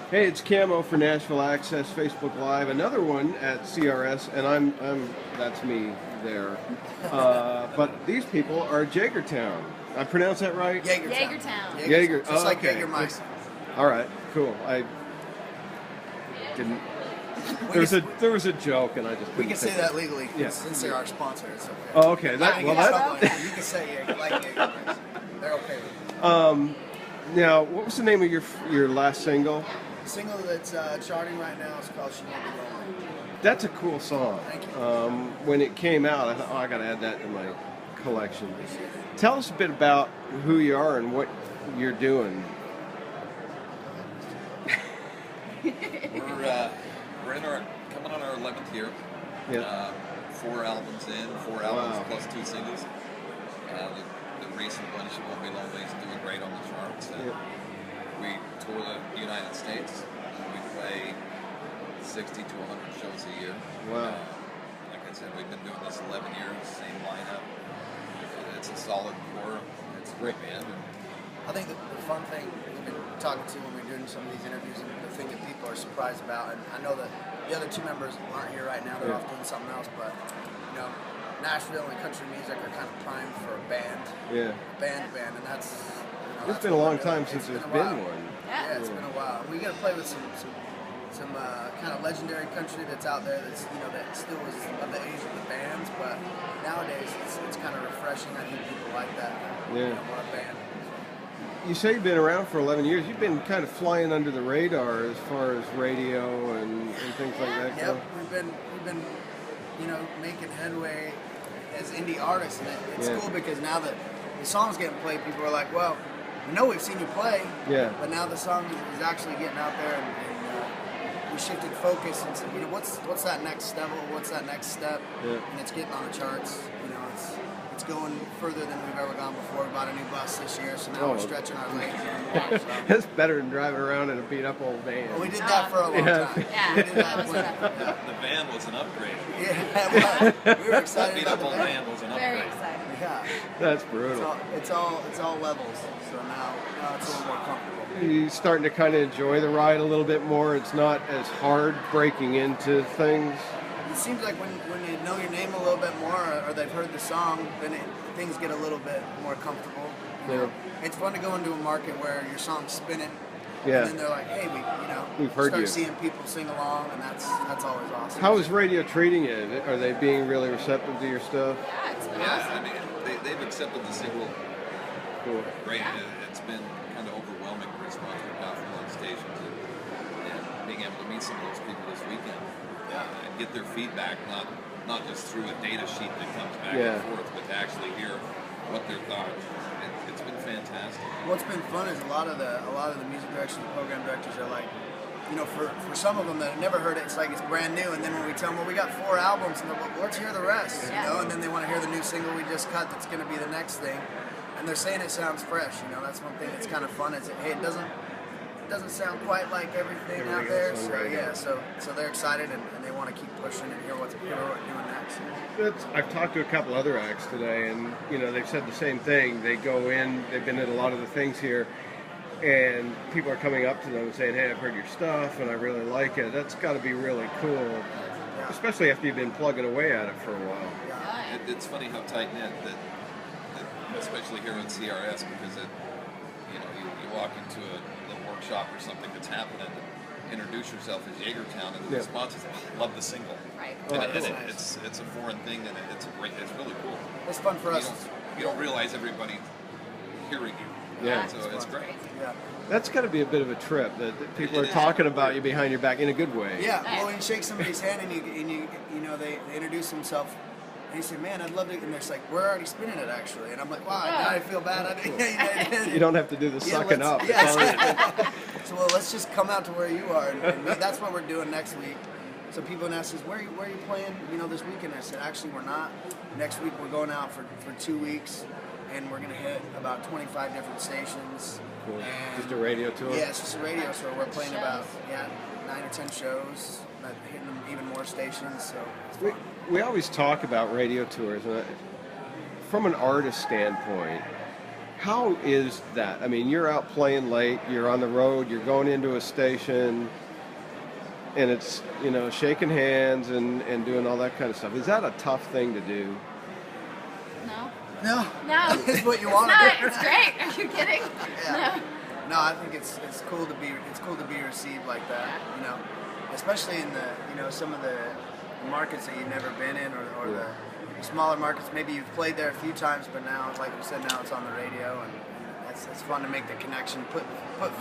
Hey, it's Camo for Nashville Access, Facebook Live. Another one at CRS, and that's me there. But these people are Jagertown. I pronounce that right? Jagertown. Jager. Just like okay. Jägermeister. All right, cool. I didn't. There was a joke, and I just We couldn't can say think that of it. legally Yeah. since they're our sponsor. It's okay. Oh, okay. You That can say Jägermeister. They're okay with it. Now, what was the name of your last single? The single that's charting right now is called "She Won't Be Lonely." That's a cool song. Thank you. When it came out, I thought, I got to add that to my collection. Tell us a bit about who you are and what you're doing. We're coming on our 11th year. Yeah. 4 albums in, 4 albums plus 2 singles. The recent one, She Won't Be Lonely, is doing great on the charts. We tour the United States. We play 60 to 100 shows a year. Wow. Like I said, we've been doing this 11 years, same lineup. It's a solid core. It's a great band. I think the fun thing we've been talking to when we're doing some of these interviews, and the thing that people are surprised about, and I know that the other 2 members aren't here right now, they're off doing something else, but Nashville and country music are kind of primed for a band. Yeah. Band, and that's. It's been a long time since there's been one. Yeah, it's been a while. We got to play with some kind of legendary country that's out there that's that still was of the age of the bands, but nowadays it's kind of refreshing. I think people like that. Yeah. More a band. You say you've been around for 11 years. You've been kind of flying under the radar as far as radio and things like that go. Yep, we've been making headway as indie artists, and it's cool because now that the song's getting played, people are like, well, we know we've seen you play, but now the song is actually getting out there, and we shifted focus and said, what's that next step? What's that next step? Yeah. And it's getting on the charts. It's going further than we've ever gone before. We bought a new bus this year, so now we're stretching our legs. That's better than driving around in a beat-up old van. Well, we did that for a long time. Yeah, We did that The van was an upgrade. Yeah, we were excited about the Beat-up old van. van was an Very upgrade. exciting. Yeah, That's brutal. it's all levels. So now it's a little more comfortable. You starting to kind of enjoy the ride a little bit more. It's not as hard breaking into things. It seems like when they know your name a little bit more, or they've heard the song, then things get a little bit more comfortable. It's fun to go into a market where your song's spinning, and then they're like, "Hey, we've heard start you." seeing people sing along, and that's always awesome. How is radio treating you? Are they being really receptive to your stuff? Yeah, it's been Yeah, awesome. I mean, they've accepted the single. Cool. Great. It's been kind of overwhelming response we've got from those stations, and being able to meet some of those people this weekend and get their feedback, not just through a data sheet that comes back and forth, but to actually hear what their thoughts. It's been fantastic. What's been fun is a lot of the music directors, the program directors are like, for some of them that have never heard it, it's like it's brand new. And then when we tell them, well, we got 4 albums, and they're like, let's hear the rest, And then they want to hear the new single we just cut that's going to be the next thing. And they're saying it sounds fresh. That's one thing that's kind of fun. Is hey, it doesn't sound quite like everything out there. So so they're excited and they want to keep pushing and hear what we're doing next. I've talked to a couple other acts today, and they've said the same thing. They go in, they've been at a lot of the things here, and people are coming up to them and saying, "Hey, I've heard your stuff, and I really like it." That's got to be really cool, especially after you've been plugging away at it for a while. It's funny how tight knit that especially here at CRS, because you walk into a workshop or something that's happening, and introduce yourself as Jagertown, and the response is, "I love the single." Right. It's a foreign thing, and it's really cool. It's fun for us. You don't realize everybody hearing you. Yeah. So it's great. Yeah. That's got to be a bit of a trip that people are talking about you behind your back in a good way. Yeah. Well, when you shake somebody's hand and they introduce themselves. And you say, "Man, I'd love to," and they're like, "We're already spinning it, actually." And I'm like, "Wow, now I feel bad." You don't have to do the sucking up. So, well, let's just come out to where you are, and that's what we're doing next week. So people ask us, "Where are you playing? This weekend?" I said, "Actually, we're not. Next week, we're going out for 2 weeks, and we're gonna hit about 25 different stations." Cool. And Just a radio tour. Yeah, it's just a radio tour. We're playing about 9 or 10 shows, hitting even more stations. So it's fun. We always talk about radio tours, and from an artist standpoint, How is that? I mean, you're out playing late, you're on the road, you're going into a station, and it's, shaking hands and doing all that kind of stuff. Is that a tough thing to do? No. No. It's what you want to do. It's great. Are you kidding? Yeah. No, I think it's cool to be received like that. Especially in the some of the markets that you've never been in, or the smaller markets. Maybe you've played there a few times, but now, like you said, now it's on the radio, and it's fun to make the connection, put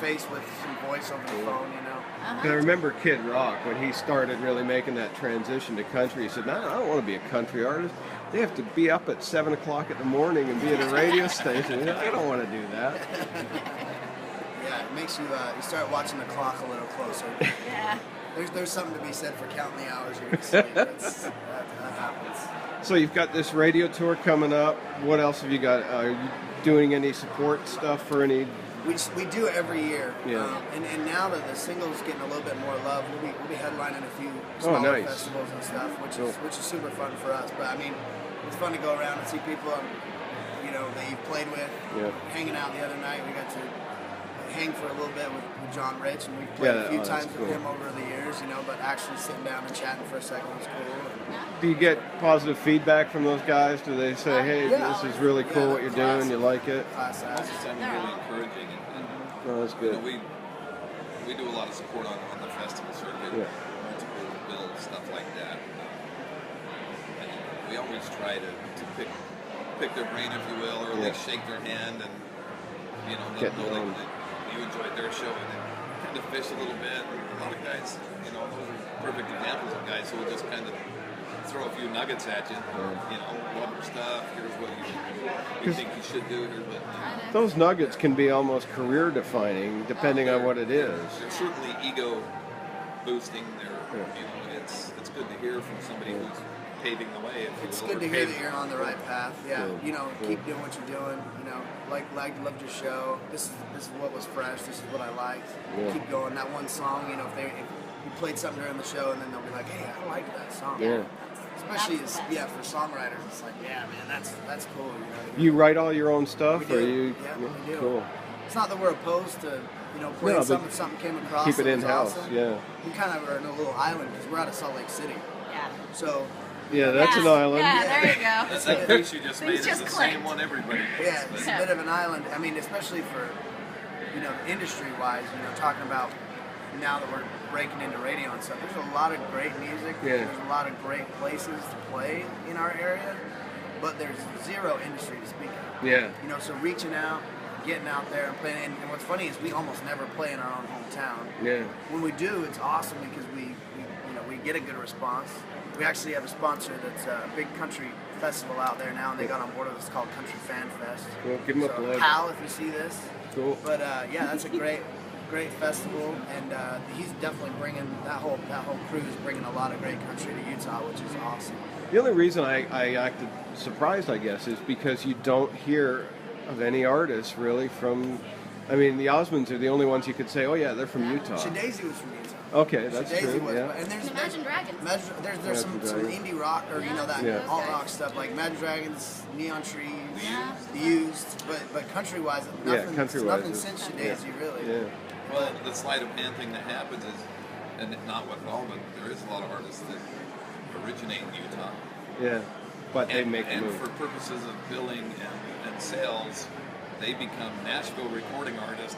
face with some voice over the phone. I remember Kid Rock, when he started really making that transition to country. He said, "No, I don't want to be a country artist. They have to be up at 7 o'clock in the morning and be at a radio station. I don't want to do that." Yeah, it makes you start watching the clock a little closer. Yeah. There's something to be said for counting the hours you're asleep. That happens. So you've got this radio tour coming up. What else have you got? Are you doing any support stuff for any? We do it every year. Yeah. And now that the single's getting a little bit more love, we'll be headlining a few smaller festivals and stuff, which is super fun for us. But I mean, it's fun to go around and see people that you've played with. Yeah. Hanging out the other night, we got to hang for a little bit with John Rich, and we've played a few times with him over the years, but actually sitting down and chatting for a second was cool. Do you get positive feedback from those guys? Do they say, "Hey, this is really cool what you're doing, you like it"? Most of the time, they're really encouraging. Oh, that's good. We do a lot of support on the festival circuit, multiple bills, stuff like that. And we always try to pick their brain, if you will, or at least shake their hand and let them know that you enjoyed their show, and then kind of fish a little bit. A lot of guys, those are perfect examples of guys who will just kind of throw a few nuggets at you. Love your stuff. Here's what you think you should do. Those nuggets can be almost career defining, depending on what it is. They're certainly ego boosting. It's good to hear from somebody who's paving the way. It's good to hear that you're on the right path. Yeah, keep doing what you're doing. Loved your show. This is what was fresh. This is what I liked. Yeah. Keep going. That one song, if you played something during the show, and then they'll be like, "Hey, I like that song." Yeah. Especially for songwriters, it's like, yeah, man, that's cool. You write all your own stuff, we or do. you? Yeah, we do. Cool. It's not that we're opposed to playing something came across. Keep it in house. Awesome. Yeah. We kind of are in a little island because we're out of Salt Lake City. Yeah. So. Yeah, that's an island. Yeah, there you go. That picture you just made is just the clicked. same one everybody gets. Yeah, it's a bit of an island. I mean, especially for, industry-wise, talking about now that we're breaking into radio and stuff, there's a lot of great music. Yeah. There's a lot of great places to play in our area, but there's zero industry to speak of. Yeah. So reaching out, getting out there and playing, and what's funny is we almost never play in our own hometown. Yeah. When we do, it's awesome because we get a good response. We actually have a sponsor that's a big country festival out there now, and they got on board with us called Country Fan Fest. Cool. Give them a plug. Pal, if you see this. Cool. But that's a great festival, and he's definitely bringing that whole crew is bringing a lot of great country to Utah, which is awesome. The only reason I acted surprised, I guess, is because you don't hear of any artists really from. I mean, the Osmonds are the only ones you could say, "Oh yeah, they're from Utah." Shadazy was from Utah. Okay, that's Shadazy true. was, Yeah. and there's Imagine Dragons. There's some indie rock or Yeah. alt rock stuff like Imagine Dragons, Neon Trees, Yeah. The Used, but country wise, nothing since Shadazy really. Yeah. Well, the sleight of hand thing that happens is, and not with all, but there is a lot of artists that originate in Utah. Yeah. But they make and move. for purposes of billing and sales, they become Nashville recording artists.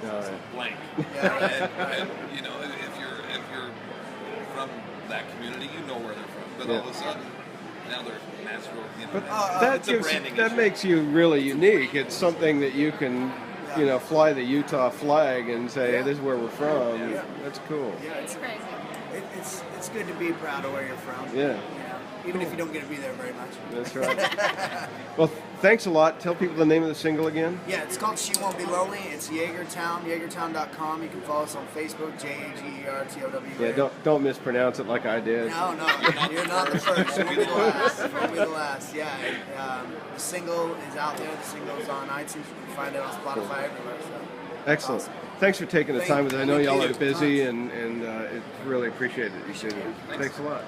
Blank. Yeah. And if you're from that community, you know where they're from. But all of a sudden, now they're Nashville. But that makes you really unique. It's something that you can, fly the Utah flag and say, "Hey, this is where we're from." Yeah. That's cool. Yeah, It's crazy. it's good to be proud of where you're from. Yeah. Even if you don't get to be there very much. That's right. Well, thanks a lot. Tell people the name of the single again. Yeah, it's called She Won't Be Lonely. It's Jagertown, Jagertown.com. You can follow us on Facebook, Jagertow. Yeah, don't mispronounce it like I did. No, you're not the first. You won't be the last. You won't be the last. Yeah, the single is out there. The single's on iTunes. You can find it on Spotify everywhere. So. Excellent. Awesome. Thanks for taking the time with us. I know Thank y'all you. are busy, and it's really appreciated that you did it. Thanks a lot.